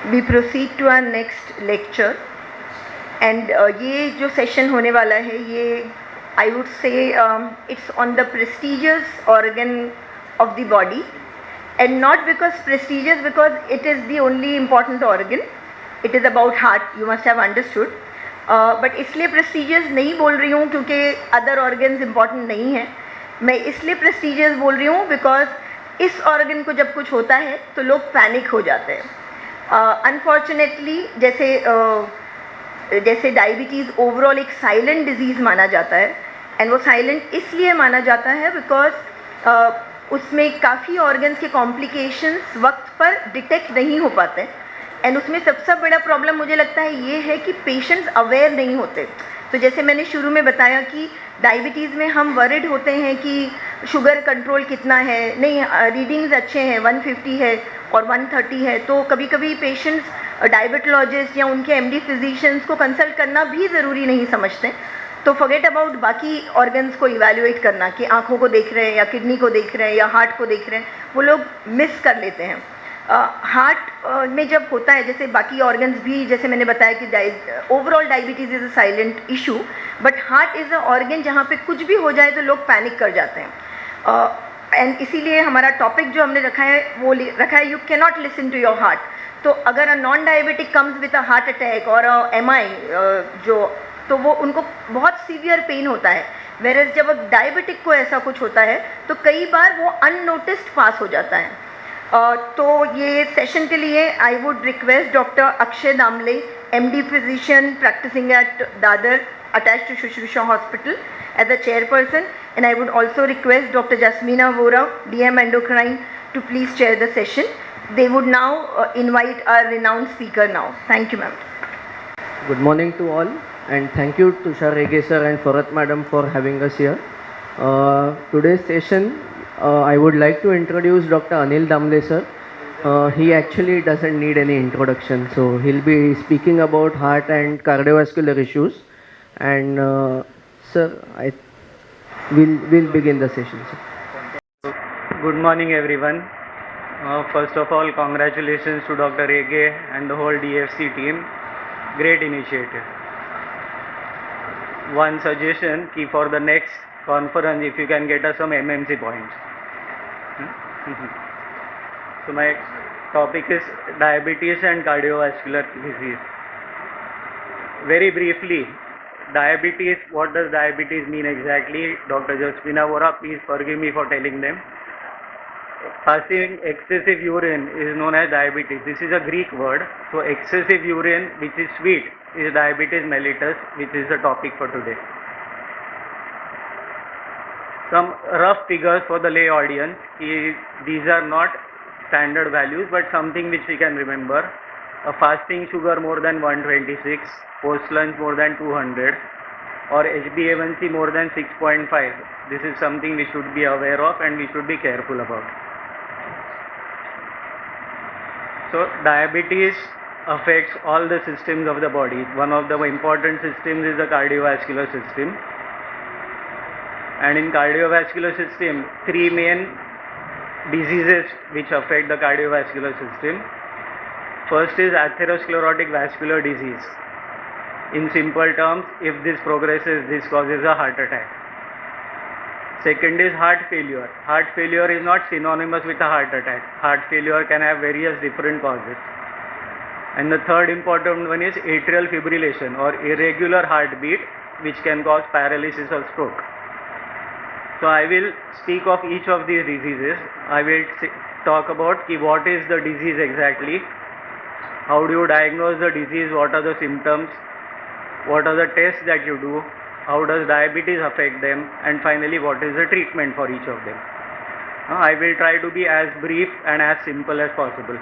We proceed to our next lecture and ये जो session होने वाला है ये I would say it's on the prestigious organ of the body, and not because prestigious because it is the only important organ. It is about heart, you must have understood. But इसलिए prestigious नहीं बोल रही हूँ क्योंकि other organs important नहीं हैं. मैं इसलिए prestigious बोल रही हूँ because इस organ को जब कुछ होता है तो लोग panic हो जाते हैं. अनफॉर्चुनेटली जैसे डायबिटीज़ ओवरऑल एक साइलेंट डिजीज़ माना जाता है, एंड वो साइलेंट इसलिए माना जाता है बिकॉज उसमें काफ़ी ऑर्गन्स के कॉम्प्लिकेशंस वक्त पर डिटेक्ट नहीं हो पाते, एंड उसमें सबसे बड़ा प्रॉब्लम मुझे लगता है ये है कि पेशेंट्स अवेयर नहीं होते. तो जैसे मैंने शुरू में बताया कि डायबिटीज़ में हम वरिड होते हैं कि शुगर कंट्रोल कितना है, नहीं रीडिंग्स अच्छे हैं 150 है और 130 है, तो कभी कभी पेशेंट्स डायबिटोलॉजिस्ट या उनके एमडी फिजिशियंस को कंसल्ट करना भी ज़रूरी नहीं समझते. तो फॉरगेट अबाउट बाकी ऑर्गन्स को इवैल्यूएट करना कि आँखों को देख रहे हैं या किडनी को देख रहे हैं या हार्ट को देख रहे हैं, वो लोग मिस कर लेते हैं. हार्ट में जब होता है, जैसे बाकी ऑर्गन्स भी, जैसे मैंने बताया कि overall diabetes is a silent issue, but heart is a organ जहाँ पे कुछ भी हो जाए तो लोग पैनिक कर जाते हैं. एंड इसीलिए हमारा टॉपिक जो हमने रखा है वो रखा है, you can not listen to your heart. तो अगर a non diabetic comes with a heart attack और MI तो वो उनको बहुत सीवियर पेन होता है, वेरएज जब डायबिटिक को ऐसा कुछ होता है तो कई बार वो अननोटिस्ड पास हो जाता है. तो ये सेशन के लिए I would request doctor Akshay Damle, MD physician practising at Dadar attached to Shushruta Hospital as a chairperson, and I would also request Dr. Jasmina Vora, DM Endocrine, to please chair the session. They would now invite our renowned speaker now. Thank you, ma'am. Good morning to all, and thank you Tushar sir and Forat madam for having us here. Today's session, I would like to introduce Dr. Anil Damle sir. He actually doesn't need any introduction, so he'll be speaking about heart and cardiovascular issues. And sir, we'll begin the session, sir. Good morning everyone. First of all, congratulations to Dr. Ege and the whole DFC team. Great initiative. One suggestion, ki for the next conference, if you can get us some MMC points. So my topic is diabetes and cardiovascular disease. Very briefly, diabetes, what does diabetes mean exactly? Dr. Jasmina Vora, please forgive me for telling them. Passing excessive urine is known as diabetes. This is a Greek word. So excessive urine which is sweet is diabetes mellitus, which is the topic for today. Some rough figures for the lay audience. These are not standard values but something which we can remember. A fasting sugar more than 126, post lunch more than 200, or HbA1c more than 6.5. This is something we should be aware of and we should be careful about. So diabetes affects all the systems of the body. One of the important systems is the cardiovascular system, and in cardiovascular system, three main diseases which affect the cardiovascular system. First is atherosclerotic vascular disease. In simple terms, if this progresses, this causes a heart attack. Second is heart failure. Heart failure is not synonymous with a heart attack. Heart failure can have various different causes. And the third important one is atrial fibrillation or irregular heartbeat, which can cause paralysis or stroke. So I will speak of each of these diseases. I will talk about what is the disease exactly. How do you diagnose the disease? What are the symptoms? What are the tests that you do? How does diabetes affect them? And finally, what is the treatment for each of them? I will try to be as brief and as simple as possible.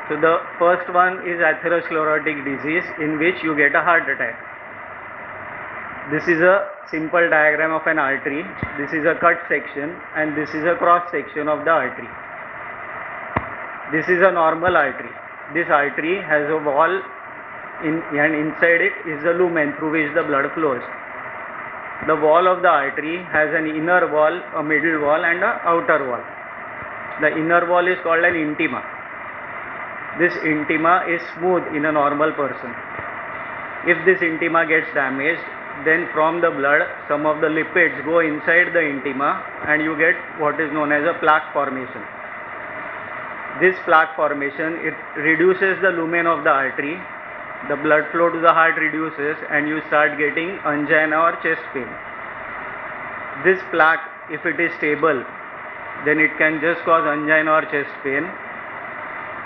So the first one is atherosclerotic disease, in which you get a heart attack. This is a simple diagram of an artery. This is a cut section and this is a cross section of the artery. This is a normal artery. This artery has a wall and inside it is the lumen through which the blood flows. The wall of the artery has an inner wall, a middle wall and an outer wall. The inner wall is called an intima. This intima is smooth in a normal person. If this intima gets damaged, then from the blood some of the lipids go inside the intima and you get what is known as a plaque formation. This plaque formation, it reduces the lumen of the artery, the blood flow to the heart reduces and you start getting angina or chest pain. This plaque, if it is stable, then it can just cause angina or chest pain.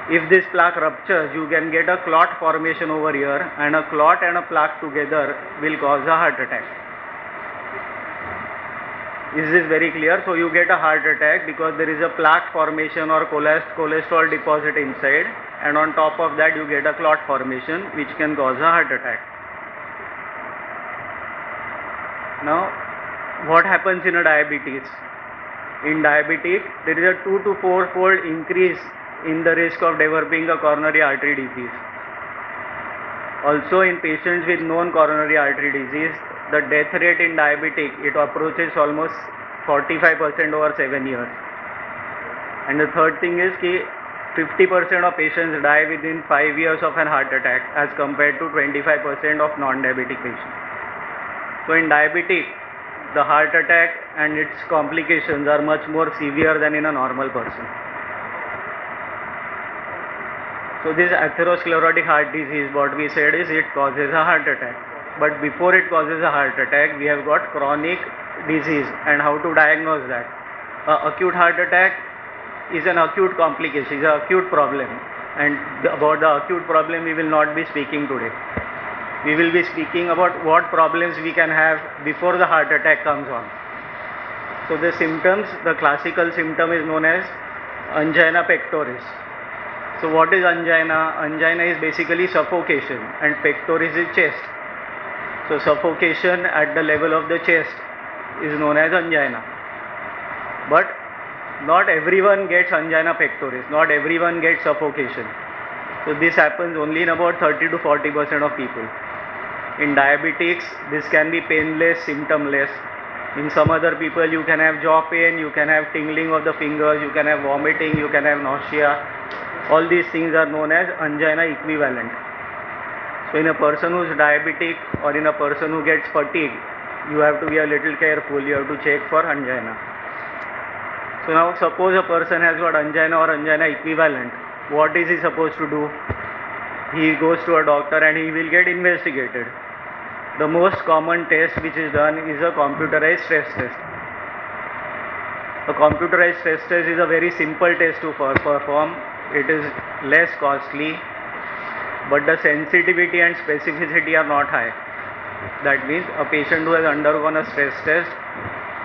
If this plaque ruptures, you can get a clot formation over here, and a clot and a plaque together will cause a heart attack. Is this very clear? So you get a heart attack because there is a plaque formation or cholesterol deposit inside, and on top of that you get a clot formation which can cause a heart attack. Now, what happens in a diabetes? In diabetic, there is a 2 to 4 fold increase in the risk of developing a coronary artery disease. Also, in patients with known coronary artery disease, the death rate in diabetic, it approaches almost 45% over 7 years. And the third thing is that 50% of patients die within 5 years of an heart attack as compared to 25% of non-diabetic patients. So in diabetic, the heart attack and its complications are much more severe than in a normal person. So this atherosclerotic heart disease, what we said is it causes a heart attack. But before it causes a heart attack, we have got chronic disease and how to diagnose that. Acute heart attack is an acute complication, is an acute problem. And about the acute problem we will not be speaking today. We will be speaking about what problems we can have before the heart attack comes on. So the symptoms, the classical symptom is known as angina pectoris. So what is angina? Angina is basically suffocation and pectoris is chest. So suffocation at the level of the chest is known as angina. But not everyone gets angina pectoris, not everyone gets suffocation. So this happens only in about 30 to 40% of people. In diabetics, this can be painless, symptomless. In some other people, you can have jaw pain, you can have tingling of the fingers, you can have vomiting, you can have nausea. All these things are known as angina equivalent. So in a person who is diabetic or in a person who gets fatigue, you have to be a little careful, you have to check for angina. So now suppose a person has got angina or angina equivalent, what is he supposed to do? He goes to a doctor and he will get investigated. The most common test which is done is a computerized stress test. A computerized stress test is a very simple test to perform. It is less costly, but the sensitivity and specificity are not high. That means a patient who has undergone a stress test,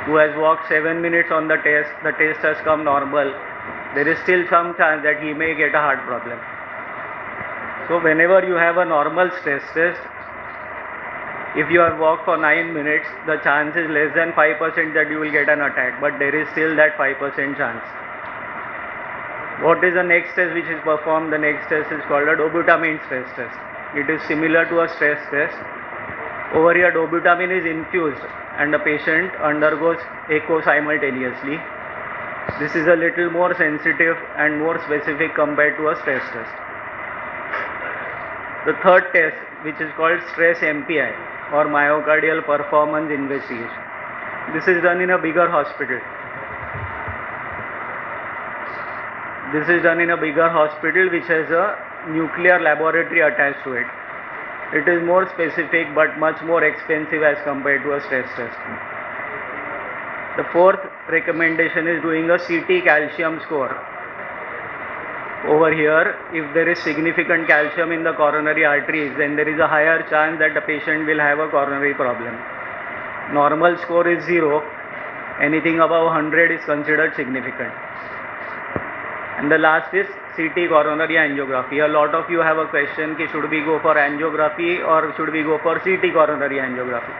who has walked 7 minutes on the test has come normal, there is still some chance that he may get a heart problem. So whenever you have a normal stress test, if you have walked for 9 minutes, the chance is less than 5% that you will get an attack, but there is still that 5% chance. What is the next test which is performed? The next test is called a dobutamine stress test. It is similar to a stress test. Over here dobutamine is infused and the patient undergoes echo simultaneously. This is a little more sensitive and more specific compared to a stress test. The third test, which is called stress MPI or myocardial performance investigation. This is done in a bigger hospital. This is done in a bigger hospital which has a nuclear laboratory attached to it. It is more specific but much more expensive as compared to a stress test. The fourth recommendation is doing a CT calcium score. Over here, if there is significant calcium in the coronary arteries, then there is a higher chance that the patient will have a coronary problem. Normal score is 0. Anything above 100 is considered significant. And the last is CT coronary angiography. A lot of you have a question, should we go for angiography or should we go for CT coronary angiography?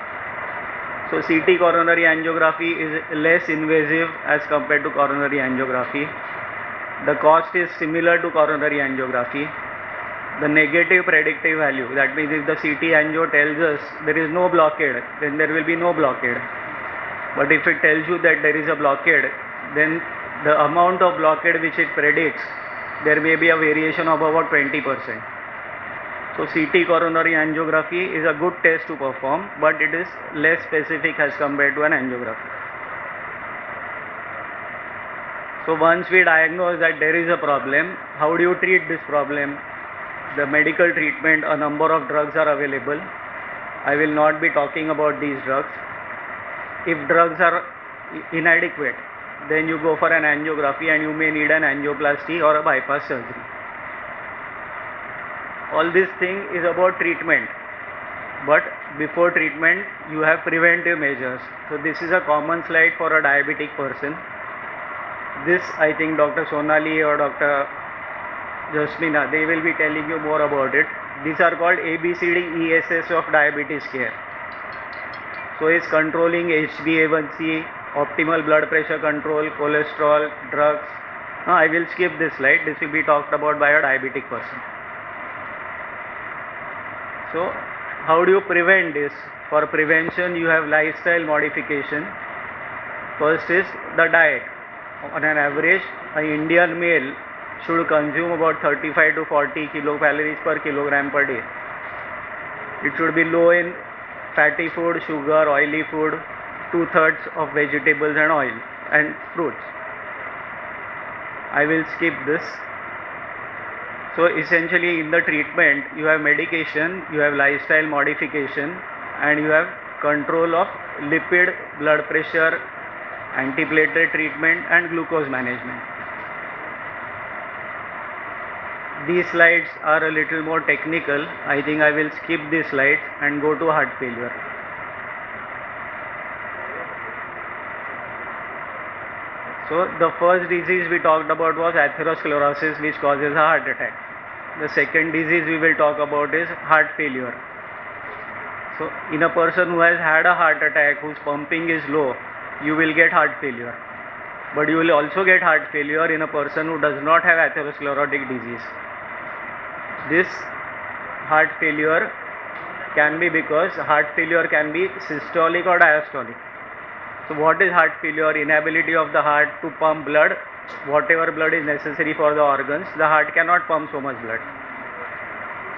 So CT coronary angiography is less invasive as compared to coronary angiography. The cost is similar to coronary angiography. The negative predictive value, that means if the CT angio tells us there is no blockade, then there will be no blockade. But if it tells you that there is a blockade, then the amount of blockade which it predicts, there may be a variation of about 20%. So CT coronary angiography is a good test to perform, but it is less specific as compared to an angiography. So once we diagnose that there is a problem, how do you treat this problem? The medical treatment, a number of drugs are available. I will not be talking about these drugs. If drugs are inadequate, then you go for an angiography and you may need an angioplasty or a bypass surgery. All this thing is about treatment, but before treatment you have preventive measures. So this is a common slide for a diabetic person. This, I think Dr. Sonali or Dr. Jasmina, they will be telling you more about it. These are called ABCD ESS of diabetes care. So it's controlling HbA1c, optimal blood pressure control, cholesterol, drugs. I will skip this slide. This will be talked about by a diabetic person. So how do you prevent this? For prevention, you have lifestyle modification. First is the diet. On an average, an Indian male should consume about 35 to 40 kilocalories per kilogram per day. It should be low in fatty food, sugar, oily food, 2/3 of vegetables and oil and fruits. I will skip this. So essentially in the treatment, you have medication, you have lifestyle modification, and you have control of lipid, blood pressure, antiplatelet treatment and glucose management. These slides are a little more technical. I think I will skip these slides and go to heart failure. So the first disease we talked about was atherosclerosis, which causes a heart attack. The second disease we will talk about is heart failure. So in a person who has had a heart attack, whose pumping is low, you will get heart failure. But you will also get heart failure in a person who does not have atherosclerotic disease. This heart failure can be because heart failure can be systolic or diastolic. So what is heart failure? Inability of the heart to pump blood, whatever blood is necessary for the organs. The heart cannot pump so much blood.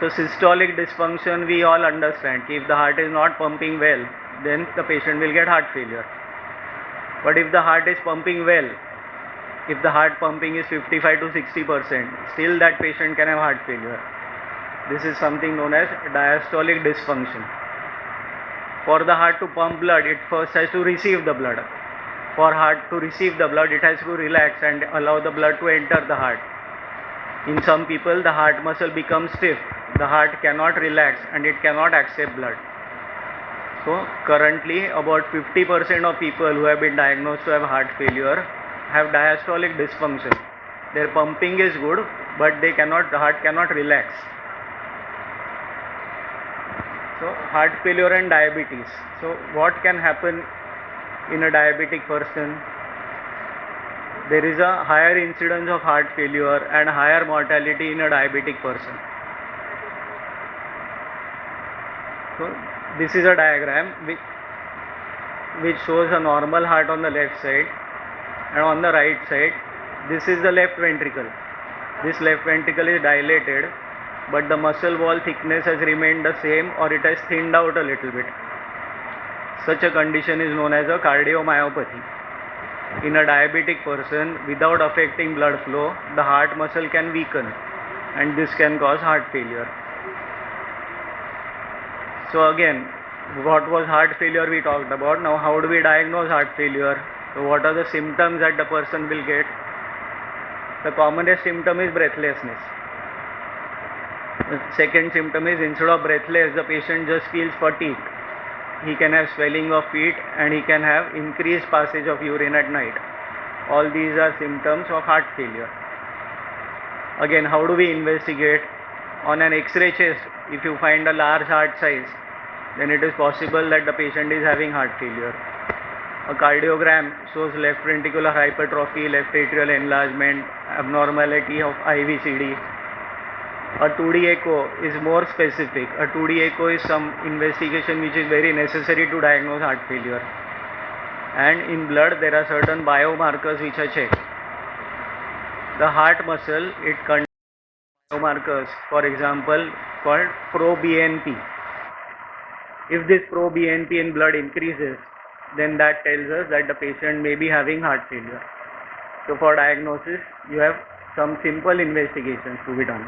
So systolic dysfunction we all understand. If the heart is not pumping well, then the patient will get heart failure. But if the heart is pumping well, if the heart pumping is 55 to 60%, still that patient can have heart failure. This is something known as diastolic dysfunction. For the heart to pump blood, it first has to receive the blood. For heart to receive the blood, it has to relax and allow the blood to enter the heart. In some people, the heart muscle becomes stiff. The heart cannot relax and it cannot accept blood. So currently about 50% of people who have been diagnosed to have heart failure have diastolic dysfunction. Their pumping is good, but the heart cannot relax. So heart failure and diabetes. So what can happen in a diabetic person? There is a higher incidence of heart failure and higher mortality in a diabetic person. So this is a diagram which shows a normal heart on the left side, and on the right side, this is the left ventricle. This left ventricle is dilated, but the muscle wall thickness has remained the same or it has thinned out a little bit. Such a condition is known as a cardiomyopathy. In a diabetic person, without affecting blood flow, the heart muscle can weaken and this can cause heart failure. So again, what was heart failure we talked about. Now how do we diagnose heart failure? So what are the symptoms that the person will get? The commonest symptom is breathlessness. The second symptom is, instead of breathless, the patient just feels fatigued. He can have swelling of feet and he can have increased passage of urine at night. All these are symptoms of heart failure. Again, how do we investigate? On an X-ray chest, if you find a large heart size, then it is possible that the patient is having heart failure. A cardiogram shows left ventricular hypertrophy, left atrial enlargement, abnormality of IVCD. A 2D echo is more specific. A 2D echo is some investigation which is very necessary to diagnose heart failure. And in blood there are certain biomarkers which are checked. The heart muscle, it contains biomarkers, for example, called proBNP. If this proBNP in blood increases, then that tells us that the patient may be having heart failure. So for diagnosis, you have some simple investigations to be done.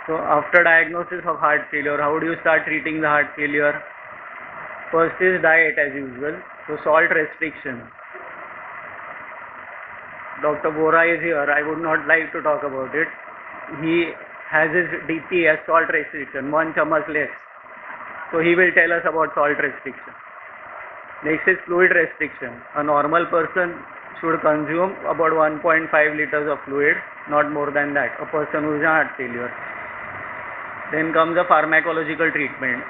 So after diagnosis of heart failure, how do you start treating the heart failure? First is diet as usual. So salt restriction. Dr. Vora is here. I would not like to talk about it. He has his DP as salt restriction, 1 chamas less. So he will tell us about salt restriction. Next is fluid restriction. A normal person should consume about 1.5 liters of fluid, not more than that. A person who is heart failure. Then comes the pharmacological treatment.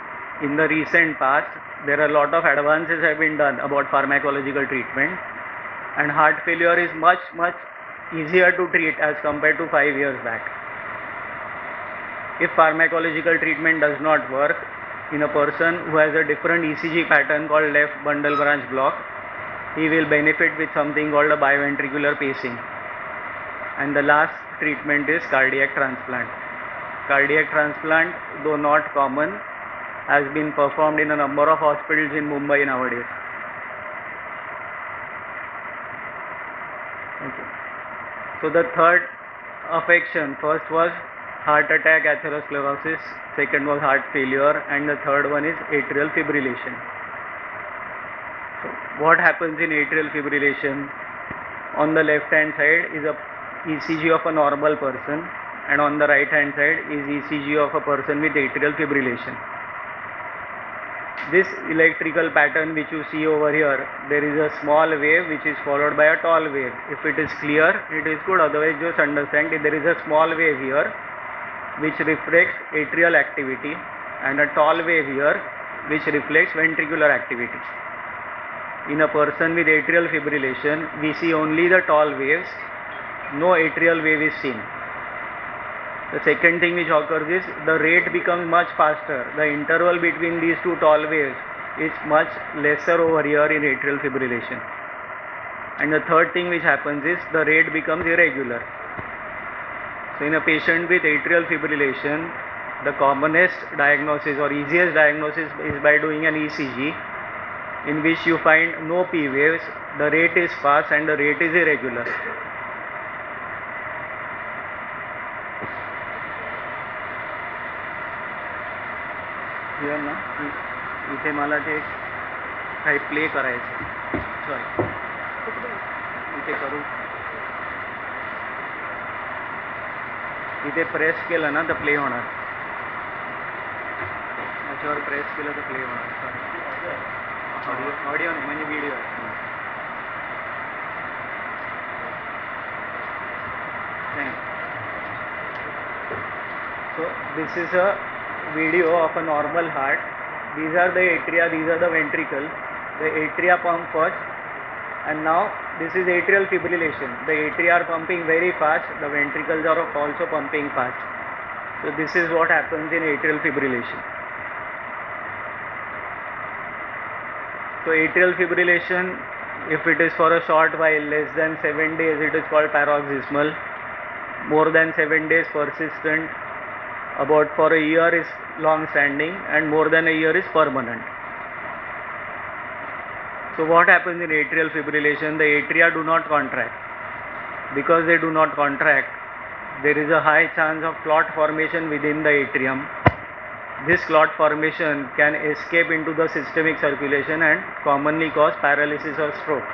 In the recent past, there are a lot of advances have been done about pharmacological treatment, and heart failure is much easier to treat as compared to 5 years back. If pharmacological treatment does not work in a person who has a different ECG pattern called left bundle branch block, he will benefit with something called a biventricular pacing. And the last treatment is cardiac transplant. Cardiac transplant, though not common, has been performed in a number of hospitals in Mumbai nowadays. Okay. So the third affection, first was heart attack, atherosclerosis, second was heart failure, and the third one is atrial fibrillation. So what happens in atrial fibrillation? On the left hand side is a ECG of a normal person, and on the right hand side is ECG of a person with atrial fibrillation. This electrical pattern which you see over here, there is a small wave which is followed by a tall wave. If it is clear, it is good, otherwise just understand that there is a small wave here which reflects atrial activity and a tall wave here which reflects ventricular activity. In a person with atrial fibrillation, we see only the tall waves, no atrial wave is seen. The second thing which occurs is the rate becomes much faster. The interval between these two tall waves is much lesser over here in atrial fibrillation. And the third thing which happens is the rate becomes irregular. So in a patient with atrial fibrillation, the commonest diagnosis or easiest diagnosis is by doing an ECG, in which you find no P waves, the rate is fast and the rate is irregular. Here ना इथे मला ते काही play करायचं, sorry इथे करू, इथे press केलं ना तर प्ले होणार, याच्यावर प्रेस केलं तर प्ले होणार. सॉरी ऑडिओ नाही म्हणजे व्हिडिओ आहे. So this is a video of a normal heart. These are the atria, these are the ventricles. The atria pump first, and now this is atrial fibrillation. The atria are pumping very fast, the ventricles are also pumping fast. So this is what happens in atrial fibrillation. So atrial fibrillation, if it is for a short while, less than 7 days, it is called paroxysmal. More than 7 days, persistent. About for a year is long standing, and more than a year is permanent. So what happens in atrial fibrillation? The atria do not contract. Because they do not contract, there is a high chance of clot formation within the atrium. This clot formation can escape into the systemic circulation and commonly cause paralysis or stroke.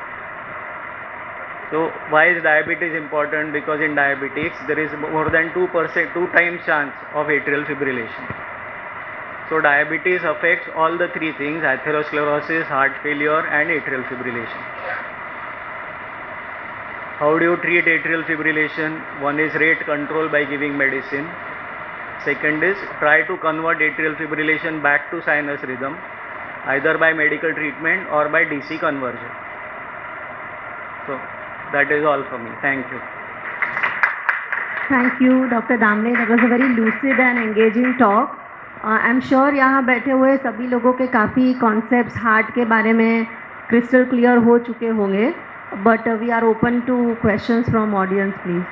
So why is diabetes important? Because in diabetics there is more than 2 times chance of atrial fibrillation. So diabetes affects all the three things: atherosclerosis, heart failure and atrial fibrillation. How do you treat atrial fibrillation? One is rate control by giving medicine. Second is try to convert atrial fibrillation back to sinus rhythm, either by medical treatment or by DC conversion. So that is all for me. Thank you. Thank you, Dr. Damle. That was a very lucid and engaging talk. I'm sure यहाँ बैठे हुए सभी लोगों के काफ़ी concepts heart के बारे में क्रिस्टल क्लियर हो चुके होंगे. but we are open to questions from audience, please.